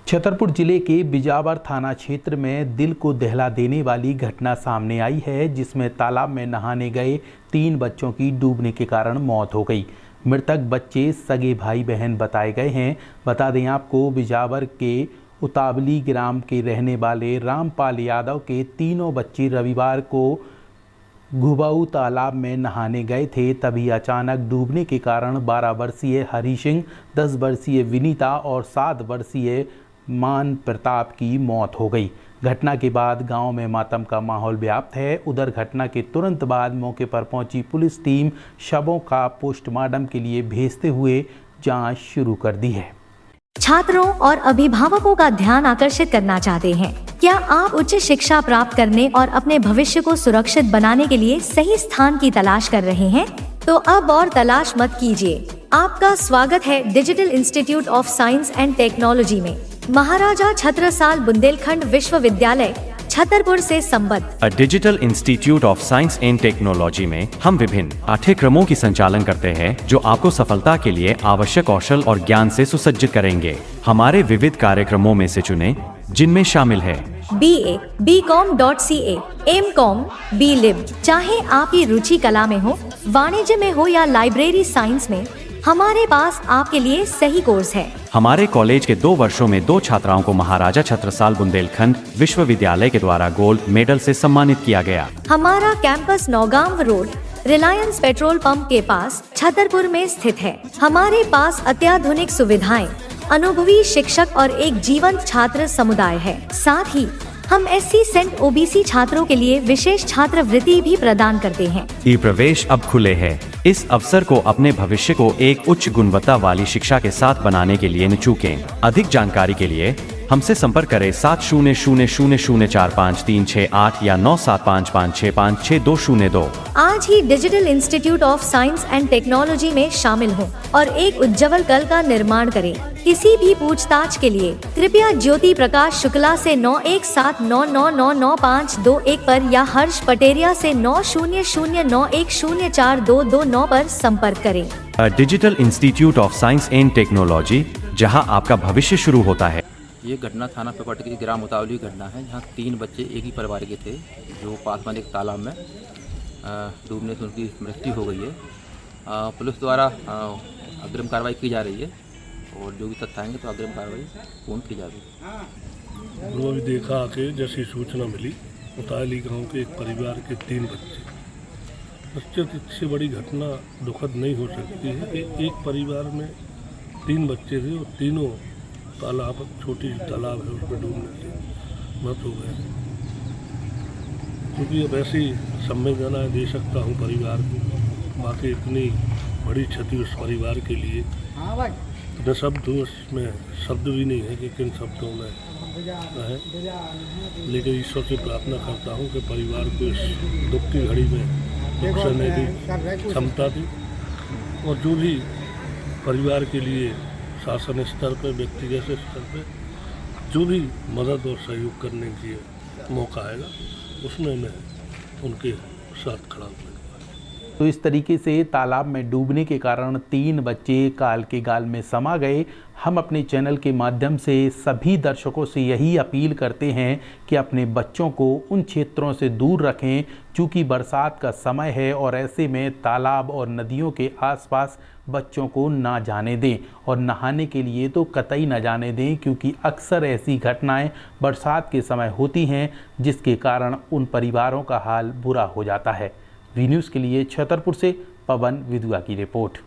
छतरपुर जिले के बिजावर थाना क्षेत्र में दिल को दहला देने वाली घटना सामने आई है, जिसमें तालाब में नहाने गए 3 बच्चों की डूबने के कारण मौत हो गई। मृतक बच्चे सगे भाई बहन बताए गए हैं। बता दें आपको, बिजावर के उतावली ग्राम के रहने वाले रामपाल यादव के तीनों बच्चे रविवार को घुबाऊ तालाब में नहाने गए थे। तभी अचानक डूबने के कारण 12 वर्षीय हरी सिंह, 10 वर्षीय विनीता और 7 वर्षीय मान प्रताप की मौत हो गई। घटना के बाद गांव में मातम का माहौल व्याप्त है। उधर घटना के तुरंत बाद मौके पर पहुंची पुलिस टीम शवों का पोस्टमार्टम के लिए भेजते हुए जांच शुरू कर दी है। छात्रों और अभिभावकों का ध्यान आकर्षित करना चाहते हैं? क्या आप उच्च शिक्षा प्राप्त करने और अपने भविष्य को सुरक्षित बनाने के लिए सही स्थान की तलाश कर रहे हैं? तो अब और तलाश मत कीजिए। आपका स्वागत है digital institute of science and technology में। महाराजा छत्रसाल बुंदेलखंड विश्वविद्यालय छतरपुर से संबद्ध digital institute of science and technology में हम विभिन्न पाठ्यक्रमों की संचालन करते हैं, जो आपको सफलता के लिए आवश्यक कौशल और ज्ञान से सुसज्जित करेंगे। हमारे विविध कार्यक्रमों में से चुने, जिनमें शामिल है BA, BCom.CA, M.Com, B.Lib। चाहे आपकी रुचि कला में हो, वाणिज्य में हो या लाइब्रेरी साइंस में, हमारे पास आपके लिए सही कोर्स है। हमारे कॉलेज के 2 वर्षों में 2 छात्राओं को महाराजा छत्रसाल बुंदेलखंड विश्वविद्यालय के द्वारा गोल्ड मेडल से सम्मानित किया गया। हमारा campus Naugaon road Reliance petrol pump के पास छतरपुर में स्थित है। हमारे पास अत्याधुनिक सुविधाएं, अनुभवी शिक्षक और एक जीवंत छात्र समुदाय है। साथ ही हम SC सेंट OBC छात्रों के लिए विशेष छात्रवृत्ति भी प्रदान करते हैं। ई प्रवेश अब खुले हैं। इस अवसर को अपने भविष्य को एक उच्च गुणवत्ता वाली शिक्षा के साथ बनाने के लिए न चूकें। अधिक जानकारी के लिए हमसे संपर्क करें 7000045368 या 9755656202। आज ही digital institute of science and technology में शामिल हों और एक उज्जवल कल का निर्माण करें। किसी भी पूछताछ के लिए कृपया ज्योति प्रकाश शुक्ला से 9179999521 पर या हर्ष पटेरिया से 9009104229 पर संपर्क करें। Digital institute of science and technology, जहां आपका भविष्य शुरू होता है। ये घटना थाना पेपट की ग्राम उतावली घटना है, जहाँ 3 बच्चे एक ही परिवार के थे, जो पास में एक तालाब में डूबने से उनकी मृत्यु हो गई है। पुलिस द्वारा अग्रिम कार्रवाई की जा रही है और जो भी तथ्य आएंगे तो अग्रिम कार्रवाई पूर्ण की जा रही है। वो भी देखा कि जैसी सूचना मिली, उतावली गांव के एक परिवार के 3 बच्चे। इससे बड़ी घटना दुखद नहीं हो सकती है कि एक परिवार में 3 बच्चे थे और तीनों तालाब, छोटी तालाब है, उसमें डूबने से मौत हो गए। क्योंकि अब ऐसी संवेदनाएं दे सकता हूँ परिवार को, बाकी इतनी बड़ी क्षति उस परिवार के लिए इतने शब्द उसमें शब्द भी नहीं है कि किन शब्दों में है। लेकिन ईश्वर से प्रार्थना करता हूँ कि परिवार को इस दुख की घड़ी में दुख सहने की क्षमता दी, और जो भी परिवार के लिए शासन स्तर पर, व्यक्तिगत स्तर पर जो भी मदद और सहयोग करने की मौका आएगा, उसमें मैं उनके साथ खड़ा हूँ। तो इस तरीके से तालाब में डूबने के कारण 3 बच्चे काल के गाल में समा गए। हम अपने चैनल के माध्यम से सभी दर्शकों से यही अपील करते हैं कि अपने बच्चों को उन क्षेत्रों से दूर रखें, चूँकि बरसात का समय है और ऐसे में तालाब और नदियों के आसपास बच्चों को ना जाने दें, और नहाने के लिए तो कतई न जाने दें, क्योंकि अक्सर ऐसी घटनाएं बरसात के समय होती हैं, जिसके कारण उन परिवारों का हाल बुरा हो जाता है। वी न्यूज़ के लिए छतरपुर से पवन विदुआ की रिपोर्ट।